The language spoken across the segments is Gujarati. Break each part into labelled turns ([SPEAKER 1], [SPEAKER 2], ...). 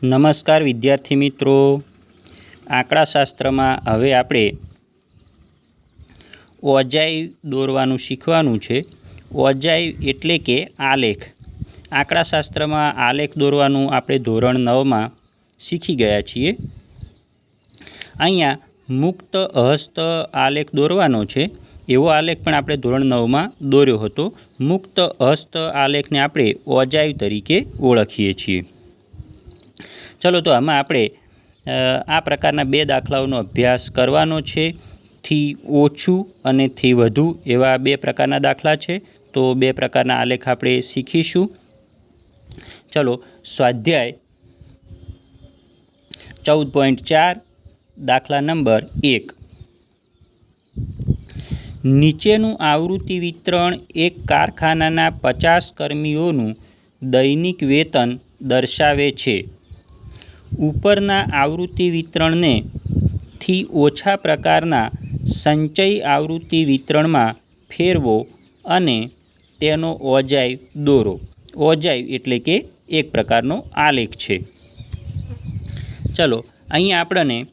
[SPEAKER 1] નમસ્કાર વિદ્યાર્થી મિત્રો, આંકડાશાસ્ત્રમાં હવે આપણે ઓજાઈ દોરવાનું શીખવાનું છે। ઓજાઈ એટલે કે આલેખ। આંકડાશાસ્ત્રમાં આલેખ દોરવાનું આપણે ધોરણ 9માં શીખી ગયા છીએ। અહીંયા મુક્ત હસ્ત આલેખ દોરવાનો છે, એવો આલેખ પણ આપણે ધોરણ 9માં દોર્યો હતો। મુક્ત હસ્ત આલેખને આપણે ઓજાઈ તરીકે ઓળખીએ છીએ। चलो तो आम आपणे आ प्रकारना बे दाखलाओनो अभ्यास करवानो छे। थी ओछू अने थी वधु एवा बे प्रकारना दाखला छे। तो बे प्रकारना आलेख आपणे शीखीशुं। चलो स्वाध्याय 14.4 दाखला नंबर 1। नीचेनुं आवृत्ति वितरण एक कारखानाना 50 कर्मीओनुं दैनिक वेतन दर्शावे छे। उपरना आवृत्ति वितरण ने थी ओछा प्रकारना संचय आवृत्ति वितरण में फेरवो अने तेनो ओजाई दोरो। ओजाई एटले के एक प्रकारनो आलेख छे। चलो अहीं आपणे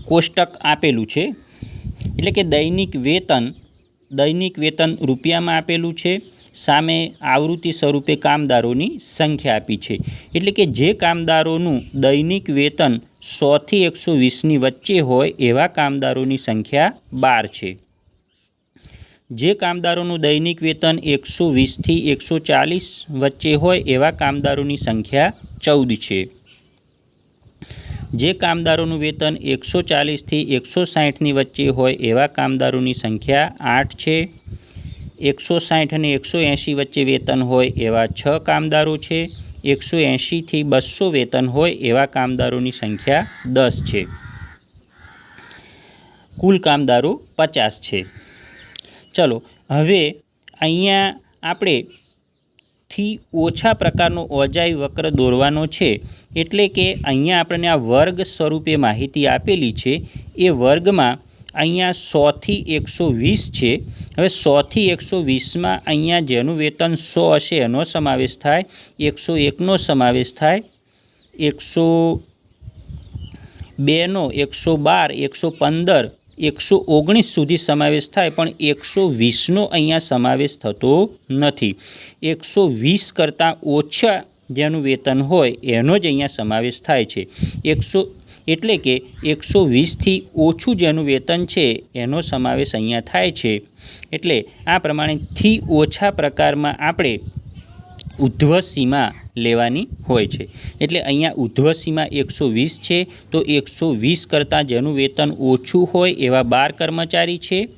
[SPEAKER 1] कोष्टक आपेलू छे, एटले के दैनिक वेतन रूपिया में आपेलू छे। सामे आवृत्ति स्वरूपे कामदारोनी संख्या आपी छे, एटले के जे कामदारोनुं दैनिक वेतन 100 થી 120 ની वच्चे होय एवा कामदारोनी संख्या 12 छे। जे कामदारोनुं दैनिक वेतन 120 થી 140 वच्चे होय एवा कामदारोनी संख्या 14 छे। जे कामदारोनुं वेतन 140 થી 160 ની वच्चे होय एवा कामदारोनी संख्या 8 छे। 160 અને 180 वच्चे वेतन होय एवा 6 कामदारो छे। 180 થી 200 वेतन होय एवा कामदारोनी संख्या 10 छे। कुल कामदारो 50 छे। चलो हवे अहींया आपणे थी ओछा प्रकारनो ओजाई वक्र दोरवानो छे, एटले के अहींया आपणे आ वर्ग स्वरूपे माहिती आपेली छे। ए वर्गमां अहींया 100 થી 120 छे। हवे 100 થી 120 में अहींया जेनुं वेतन 100 हशे एनो समावेश थाय, 101 नो समावेश थाय, 102 नो, 112, 115, 119 सुधी समावेश थाय, पण 120 नो अहींया समावेश थतो नथी। 120 करता ओछा जेनुं वेतन होय एनो ज अहींया समावेश थाय छे। 100 एटले के 120 थी ओछू जेनुं वेतन छे एनो समावेश अहींया थाय छे। एटले आ प्रमाणे थी ओछा प्रकार में आपणे ऊर्ध्व सीमा लेवानी होय छे। एटले अहींया ऊर्ध्व सीमा 120 छे, तो 120 करता जेनुं वेतन ओछू होय एवा 12 कर्मचारी छे।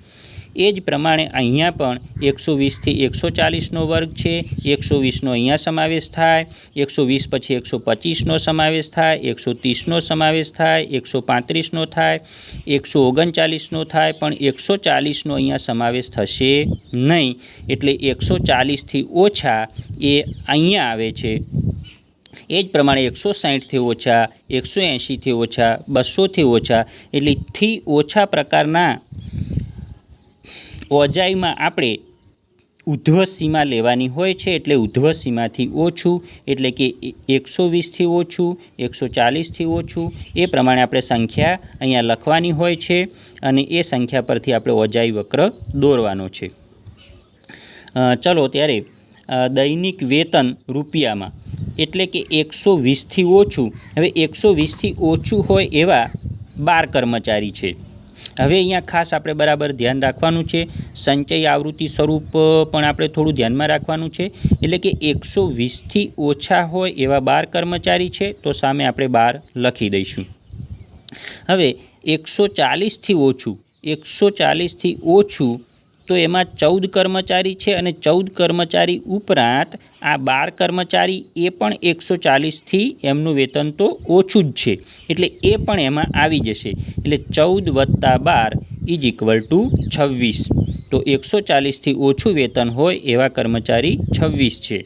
[SPEAKER 1] ए ज प्रमाणे अहींया पण 120 થી 140 नो वर्ग छे। 120 नो अहींया समावेश थाय, 120 पछी 125 नो समावेश थाय, 130 नो समावेश थाय, 135 नो थाय, 139 नो थाय, पण 140 नो अहींया समावेश थशे नहीं। एटले 140 थी ओछा ए अहींया आवे छे। ए ज प्रमाणे 160 थी ओछा, 180 थी ओछा, 200 थी ओछा, एटले थी ओछा प्रकारना ओजाई में आपणे ऊर्ध्व सीमा लेवानी होय छे। एटले ऊर्ध्व सीमा थी ओछू एटले के 120 थी ओछू, 140 थी ओछू, ए प्रमाणे आपणे संख्या अहींया लखवानी होय छे अने ए संख्या परथी आपणे ओजाई वक्र दोरवानो छे। चलो त्यारे दैनिक वेतन रूपिया में एटले के 120 थी ओछू। हवे 120 थी ओछू होय एवा 12 कर्मचारी छे। हवे अहींया खास आपणे बराबर ध्यान राखवानुं छे। संचय आवृत्ति स्वरूप पण आपणे थोडुं ध्यानमां राखवानुं छे। एटले के 120 थी ओछा होय एवा 12 कर्मचारी छे, तो सामे आपणे 12 लखी दईशुं। हवे 140 थी ओछू, 140 थी ओछू तो एमां 14 कर्मचारी छे अने 14 कर्मचारी उपरांत आ 12 कर्मचारी ए पण 140 थी एमनुं वेतन तो ओछुं ज छे, एटले ए पण एमां आवी जशे। एटले 14 + 12 = 26। तो 140 थी ओछुं वेतन होय एवा कर्मचारी 26 छे।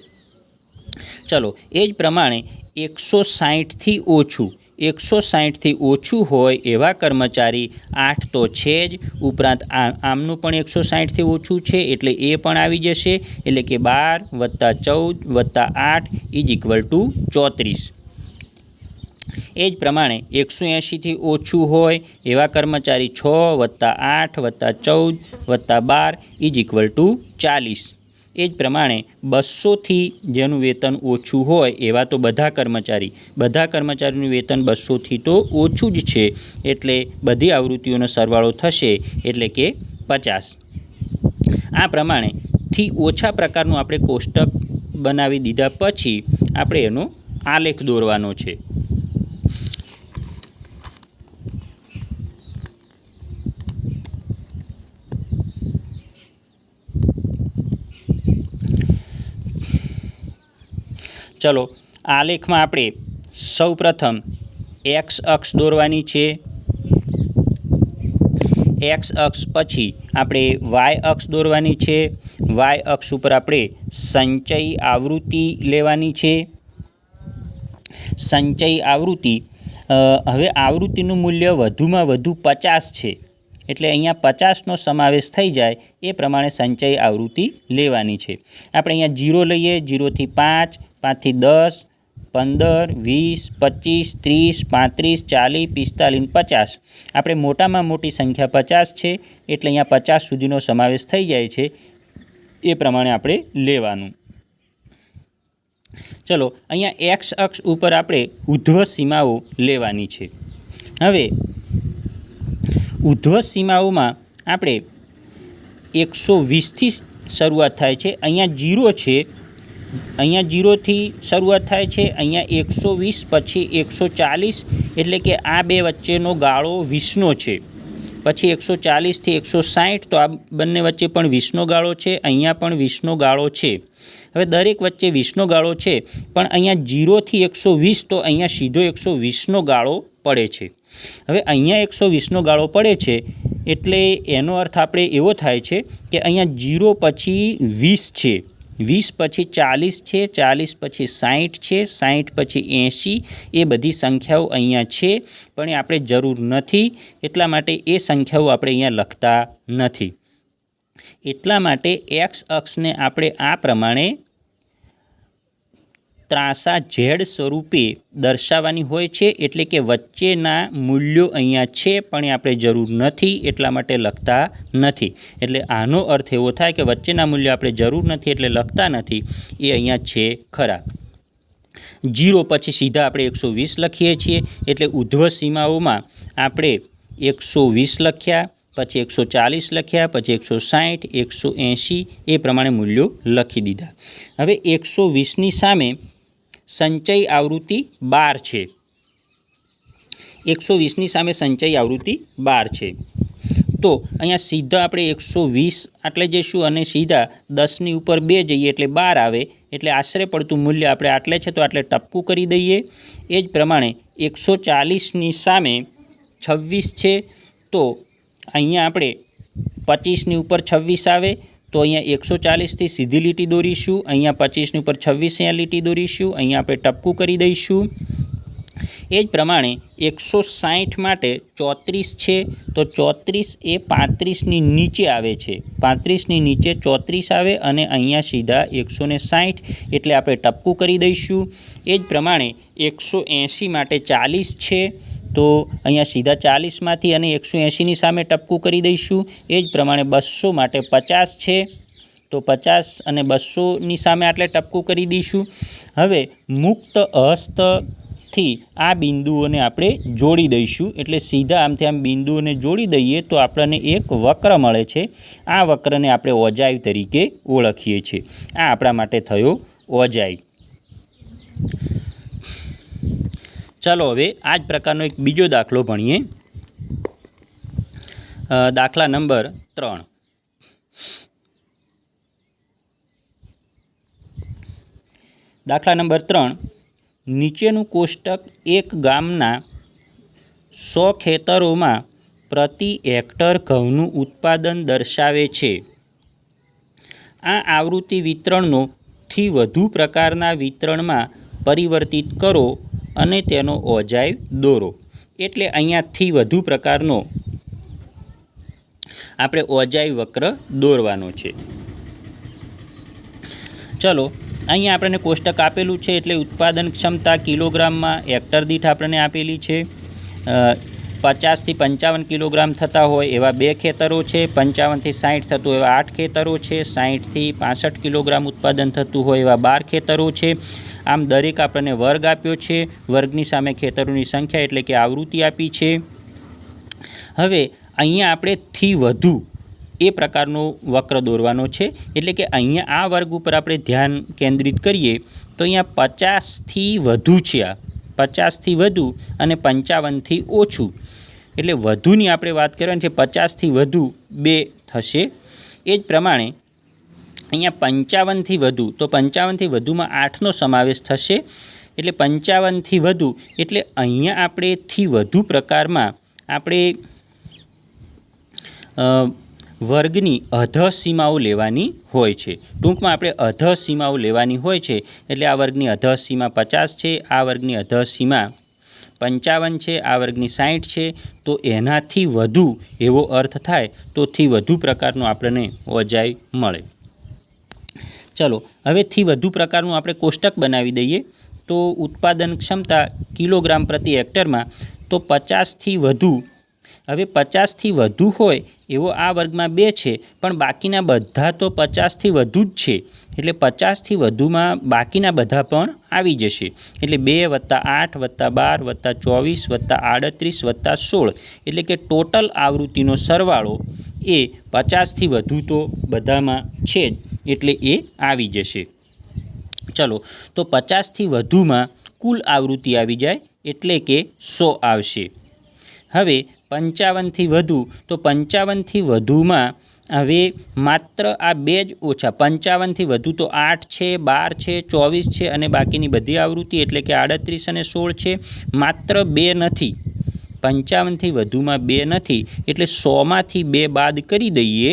[SPEAKER 1] चलो ए ज प्रमाणे 160 थी ओछुं 160 થી ઓછું હોય એવા કર્મચારી 8 તો છે જ, ઉપરાંત આમનું પણ 160 થી ઓછું છે એટલે એ પણ આવી જશે, એટલે કે 12 + 14 + 8 = 34। એ જ પ્રમાણે 180 થી ઓછું હોય એવા કર્મચારી 6 + 8 + 14 + 12 = 40। એ જ પ્રમાણે 200 થી જેનું વેતન ઓછું હોય એવા તો બધા કર્મચારીનું વેતન 200 થી તો ઓછું જ છે, એટલે બધી આવૃત્તિઓનો સરવાળો થશે એટલે કે 50। આ પ્રમાણે થી ઓછા પ્રકારનું આપણે કોષ્ટક બનાવી દીધા પછી આપણે એનો આલેખ દોરવાનો છે। ચલો આલેખમાં આપણે સૌપ્રથમ એક્સ અક્ષ દોરવાની છે। એક્સ અક્ષ પછી આપણે વાય અક્ષ દોરવાની છે। વાય અક્ષ ઉપર આપણે સંચય આવૃત્તિ લેવાની છે। સંચય આવૃત્તિ, હવે આવૃત્તિનું મૂલ્ય વધુમાં વધુ 50 છે, એટલે અહીંયા 50નો સમાવેશ થઈ જાય એ પ્રમાણે સંચય આવૃત્તિ લેવાની છે। આપણે અહીંયા 0 લઈએ, 0 થી 5, 5 થી 10, 15, 20, 25, 30, 35, 40, 45, 50। આપણે મોટામાં મોટી સંખ્યા 50 છે, એટલે અહીંયા 50 સુધીનો સમાવેશ થઈ જાય છે, એ પ્રમાણે આપણે લેવાનું। ચલો અહીંયા એક્સ અક્ષ ઉપર આપણે ઉધ્વ સીમાઓ લેવાની છે। હવે ઉધ્વ સીમાઓમાં આપણે 120થી શરૂઆત થાય છે। અહીંયા 0 છે, અહીંયા 0 થી શરૂઆત થાય છે, અહીંયા 120 પછી 140, એટલે કે આ બે વચ્ચેનો ગાળો 20નો છે। પછી 140 થી 160, તો આ બંને વચ્ચે પણ 20નો ગાળો છે, અહીંયા પણ 20નો ગાળો છે। હવે દરેક વચ્ચે 20નો ગાળો છે, પણ અહીંયા 0 થી 120, તો અહીંયા સીધો 120નો ગાળો પડે છે। હવે અહીંયા 120નો ગાળો પડે છે, એટલે એનો અર્થ આપણે એવો થાય છે કે અહીંયા 0 પછી 20 છે, 20 પછી 40 છે, 40 પછી 60 છે, 60 પછી 80, એ બધી સંખ્યાઓ અહીંયા છે, પણ એ આપણે જરૂર નથી, એટલા માટે એ સંખ્યાઓ આપણે અહીંયા લખતા નથી। એટલા માટે એક્સ અક્ષને આપણે આ પ્રમાણે ત્રાંસા ઝેડ સ્વરૂપે દર્શાવવાની હોય છે, એટલે કે વચ્ચેના મૂલ્યો અહીંયા છે પણ એ આપણે જરૂર નથી, એટલા માટે લખતા નથી। એટલે આનો અર્થ એવો થાય કે વચ્ચેના મૂલ્યો આપણે જરૂર નથી એટલે લખતા નથી, એ અહીંયા છે ખરા। 0 પછી સીધા આપણે 120 લખીએ છીએ, એટલે ઉધ્વ સીમાઓમાં આપણે 120 લખ્યા, પછી 140 લખ્યા, પછી 160, 180, એ પ્રમાણે મૂલ્યો લખી દીધા। હવે 120ની સામે સંચય આવૃત્તિ 12 છે, 120ની સામે સંચય આવૃત્તિ 12 છે, તો અહીંયા સીધા આપણે 120 આટલે જઈશું અને સીધા 10ની ઉપર 2 જઈએ એટલે 12 આવે, એટલે આશરે પડતું મૂલ્ય આપણે આટલે છે તો આટલે ટપકું કરી દઈએ। એ જ પ્રમાણે 140ની સામે 26 છે, તો અહીંયા આપણે 25ની ઉપર 26 આવે, તો અહીંયા 140થી સીધી લીટી દોરીશું, અહીંયા 25ની ઉપર 26 અહીંયા લીટી દોરીશું, અહીંયા આપણે ટપકું કરી દઈશું। એ જ પ્રમાણે 160 માટે 34 છે, તો 34 એ 35ની નીચે આવે છે, 35ની નીચે 34 આવે અને અહીંયા સીધા 160, એટલે આપણે ટપકું કરી દઈશું। એ જ પ્રમાણે 180 માટે 40 છે, તો અહીંયા સીધા 40માંથી અને 180ની સામે ટપકું કરી દઈશું। એ જ પ્રમાણે 200 માટે 50 છે, તો 50 અને 200ની સામે આટલે ટપકું કરી દઈશું। હવે મુક્ત હસ્તથી આ બિંદુઓને આપણે જોડી દઈશું, એટલે સીધા આમથી આમ બિંદુઓને જોડી દઈએ તો આપણને એક વક્ર મળે છે। આ વક્રને આપણે ઓજાઈ તરીકે ઓળખીએ છીએ। આ આપણા માટે થયો ઓજાઈ। ચાલો હવે આ જ પ્રકારનો એક બીજો દાખલો ભણીએ। દાખલા નંબર 3। દાખલા નંબર 3, નીચેનું કોષ્ટક એક ગામના 100 ખેતરોમાં પ્રતિ હેક્ટર ઘઉંનું ઉત્પાદન દર્શાવે છે। આ આવૃત્તિ વિતરણનો થી વધુ પ્રકારના વિતરણમાં પરિવર્તિત કરો અને તેનો ઓજાય દોરો. એટલે અહીંયાથી વધુ પ્રકારનો આપણે ઓજાય વક્ર દોરવાનો છે. ચલો, અહીંયા આપણને કોષ્ટક આપેલું છે એટલે ઉત્પાદન ક્ષમતા કિલોગ્રામમાં હેક્ટર દીઠ આપણને આપેલી છે. 50 થી 55 કિલોગ્રામ થતા હોય એવા 2 ખેતરો છે, 55 થી 60 થતું એવા 8 ખેતરો છે, 60 થી 65 કિલોગ્રામ ઉત્પાદન થતું હોય એવા 12 ખેતરો છે. આમ દરેક આપણને વર્ગ આપ્યો છે. વર્ગની સામે ખેતરોની સંખ્યા એટલે કે આવૃત્તિ આપી છે. હવે અહીંયા આપણે થી વધુ એ પ્રકારનો વક્ર દોરવાનો છે. એટલે કે અહીંયા આ વર્ગ ઉપર આપણે ધ્યાન કેન્દ્રિત કરીએ તો અહીંયા 50થી વધુ છે, આ 50થી વધુ અને 55થી ઓછું. એટલે વધુની આપણે વાત કરવાની છે, 50થી વધુ 2 થશે. એ જ પ્રમાણે અહીંયા 55થી વધુ, તો 55થી વધુમાં 8નો સમાવેશ થશે. એટલે 55થી વધુ એટલે અહીંયા આપણે થી વધુ પ્રકારમાં આપણે વર્ગની અધઃ સીમાઓ લેવાની હોય છે. ટૂંકમાં આપણે અધઃ સીમાઓ લેવાની હોય છે. એટલે આ વર્ગની અધઃ સીમા 50 છે, આ વર્ગની અધઃ સીમા 55 છે, આ વર્ગની 60 છે. તો એનાથી વધુ એવો અર્થ થાય તો થી વધુ પ્રકારનો આપણને ઓજાય મળે. ચલો, હવે થી વધુ પ્રકારનું આપણે કોષ્ટક બનાવી દઈએ. તો ઉત્પાદન ક્ષમતા કિલોગ્રામ પ્રતિ હેક્ટરમાં તો 50થી વધુ, હવે 50થી વધુ હોય એવો આ વર્ગમાં 2 છે, પણ બાકીના બધા તો 50થી વધુ જ છે. એટલે 50થી વધુમાં બાકીના બધા પણ આવી જશે. એટલે 2 + 8 + 12 + 24 + 38 + 16 એટલે કે ટોટલ આવૃત્તિનો સરવાળો એ 50થી વધુ તો બધામાં છે જ, એટલે એ આવી જશે. ચલો, તો 50થી વધુમાં કુલ આવૃત્તિ આવી જાય એટલે કે 100 આવશે. હવે 55થી વધુ, તો 55થી વધુમાં હવે માત્ર આ 2 જ ઓછા. 55થી વધુ તો 8 છે, 12 છે, 24 છે અને બાકીની બધી આવૃત્તિ એટલે કે 38 અને 16 છે. માત્ર 2 નથી, 55થી વધુમાં 2 નથી. એટલે 100માંથી 2 બાદ કરી દઈએ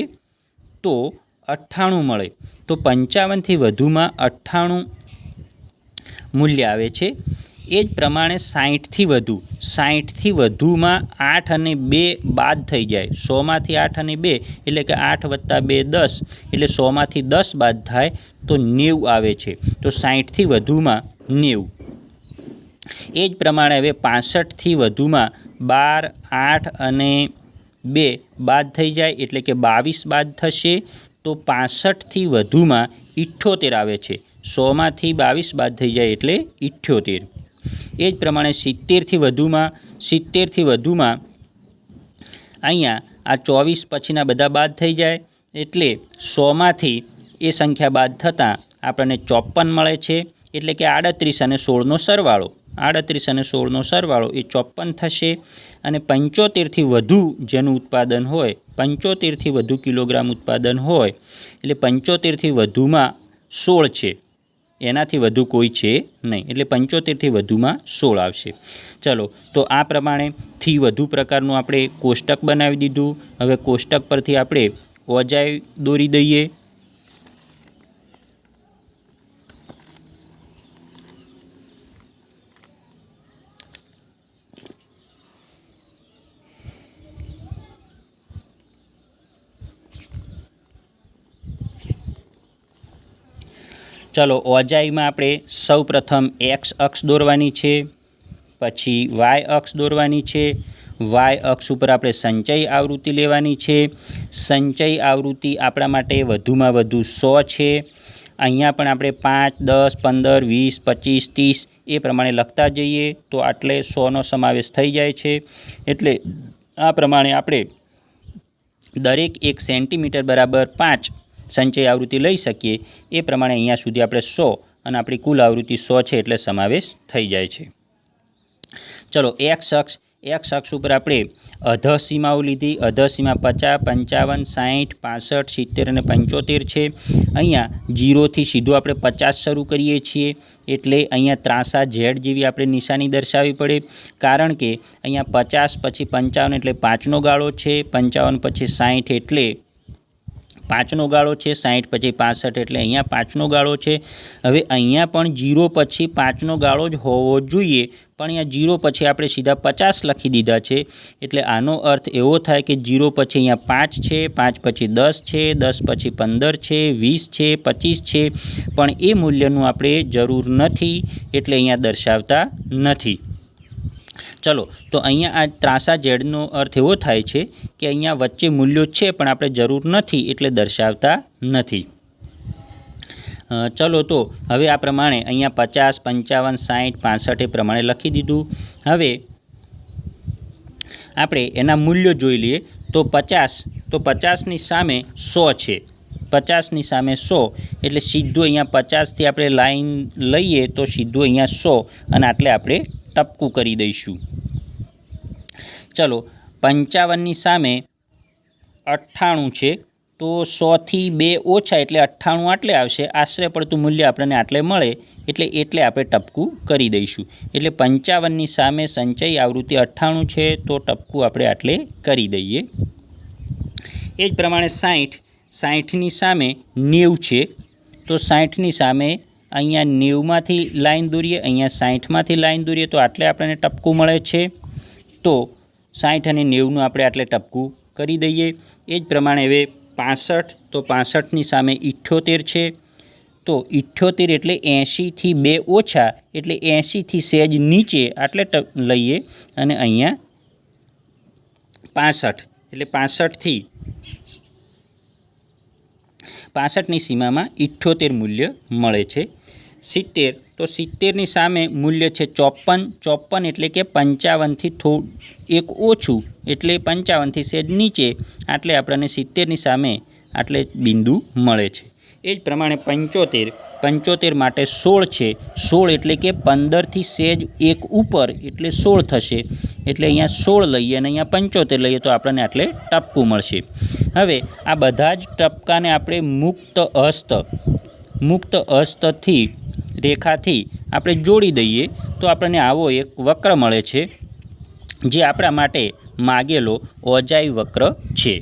[SPEAKER 1] તો 98 મળે. તો 55થી વધુમાં 98 મૂલ્ય આવે છે. એ જ પ્રમાણે 60થી વધુ, 60થી વધુમાં 8 અને 2 બાદ થઈ જાય. 100માંથી 8 અને 2 એટલે કે 8 + 2 10 એટલે 100માંથી 10 બાદ થાય તો 90 આવે છે. તો 60થી વધુમાં 90. એ જ પ્રમાણે હવે 65થી વધુમાં 12, 8 અને 2 બાદ થઈ જાય એટલે કે 22 બાદ થશે. તો 65થી વધુમાં 78 આવે છે. 100માંથી 22 બાદ થઈ જાય એટલે 78. એ જ પ્રમાણે 70થી વધુમાં અહીંયા આ 24 પછીના બધા બાદ થઈ જાય એટલે 100માંથી એ સંખ્યા બાદ થતાં આપણને 54 મળે છે. એટલે કે 38 અને 16નો સરવાળો, 38 અને 16નો સરવાળો એ 54 થશે. અને 75થી વધુ જેનું ઉત્પાદન હોય, 75થી વધુ કિલોગ્રામ ઉત્પાદન હોય એટલે 75થી વધુમાં 16 છે, એનાથી વધુ કોઈ છે નહીં. એટલે 75થી વધુમાં 16 આવશે. ચલો, તો આ પ્રમાણે થી વધુ પ્રકારનું આપણે કોષ્ટક બનાવી દીધું. હવે કોષ્ટક પરથી આપણે ઓજાય દોરી દઈએ. ચલો, ઓજાઈમાં આપણે સૌપ્રથમ એક્સ અક્ષ દોરવાની છે, પછી વાય અક્ષ દોરવાની છે. વાય અક્ષ ઉપર આપણે સંચય આવૃત્તિ લેવાની છે. સંચય આવૃત્તિ આપણા માટે વધુમાં વધુ 100 છે. અહીંયા પણ આપણે 5, 10, 15, 20, 25, 30 એ પ્રમાણે લખતા જઈએ તો આટલે 100નો સમાવેશ થઈ જાય છે. એટલે આ પ્રમાણે આપણે દરેક 1 સેન્ટીમીટર બરાબર 5 સંચય આવૃત્તિ લઈ શકીએ. એ પ્રમાણે અહીંયા સુધી આપણે 100 અને આપણી કુલ આવૃત્તિ 100 છે એટલે સમાવેશ થઈ જાય છે. ચલો, એક્સ અક્ષ ઉપર આપણે અધઃ સીમાઓ લીધી. અધઃ સીમા 50, 55, 60, 65, 70 અને 75 છે. અહીંયા 0થી સીધું આપણે 50 શરૂ કરીએ છીએ એટલે અહીંયા ત્રાંસા ઝેડ જેવી આપણે નિશાની દર્શાવવી પડે. કારણ કે અહીંયા 50 પછી 55 એટલે 5નો ગાળો છે, 55 પછી 60 એટલે 5નો ગાળો છે, 60 પછી 65 એટલે અહીંયા 5નો ગાળો છે. હવે અહીંયા પણ 0 પછી 5નો ગાળો જ હોવો જોઈએ, પણ અહીંયા 0 પછી આપણે સીધા 50 લખી દીધા છે, એટલે આનો અર્થ એવો થાય કે 0 પછી અહીંયા 5 છે, 5 પછી 10 છે, 10 પછી 15 છે, 20 છે, 25 છે, પણ એ મૂલ્યનું આપણે જરૂર નથી, એટલે અહીંયા દર્શાવતા નથી. ચલો, તો અહીંયા આ ત્રાંસા ઝેડનો અર્થ એવો થાય છે કે અહીંયા વચ્ચે મૂલ્યો છે પણ આપણે જરૂર નથી, એટલે દર્શાવતા નથી. ચલો, તો હવે આ પ્રમાણે અહીંયા 50, 55, 60, 65 એ પ્રમાણે લખી દીધું. હવે આપણે એના મૂલ્યો જોઈ લઈએ. તો 50ની સામે 100 છે. 50ની સામે 100 એટલે સીધું અહીંયા 50થી આપણે લાઈન લઈએ તો સીધું અહીંયા 100 અને આટલે આપણે ટપકું કરી દઈશું. ચલો, 55ની સામે 98 છે. તો 100થી 2 ઓછા એટલે 98 આટલે આવશે. આશરે પડતું મૂલ્ય આપણને આટલે મળે એટલે આપણે ટપકું કરી દઈશું. એટલે 55ની સામે સંચય આવૃત્તિ 98 છે, તો ટપકું આપણે આટલે કરી દઈએ. એ જ પ્રમાણે 60ની સામે 90 છે. તો 60ની સામે અહીંયા 90માંથી લાઈન દોરીએ, અહીંયા 60માંથી લાઈન દોરીએ તો આટલે આપણને ટપકું મળે છે. તો 60 અને 90નું આપણે આટલે ટપકું કરી દઈએ. એ જ પ્રમાણે હવે 65, તો 65ની સામે 78 છે. તો 78 એટલે 80થી 2 ઓછા એટલે 80થી સહેજ નીચે આટલે લઈએ અને અહીંયા 65 એટલે 65ની સીમામાં 78 મૂલ્ય મળે છે. 70, તો 70ની સામે મૂલ્ય છે 54 એટલે કે 55થી એક ઓછું એટલે 55થી સહેજ નીચે આટલે આપણને 70ની સામે આટલે બિંદુ મળે છે. એ જ પ્રમાણે 75 માટે 16 છે. 16 એટલે કે 15થી સહેજ એક ઉપર એટલે 16 થશે. એટલે અહીંયા 16 લઈએ અને અહીંયા 75 લઈએ તો આપણને આટલે ટપકું મળશે. હવે આ બધા જ ટપકાને આપણે મુક્ત હસ્તથી રેખાથી આપણે જોડી દઈએ તો આપણને આવો એક વક્ર મળે છે, જે આપણા માટે માગેલો ઓજાઈ વક્ર છે.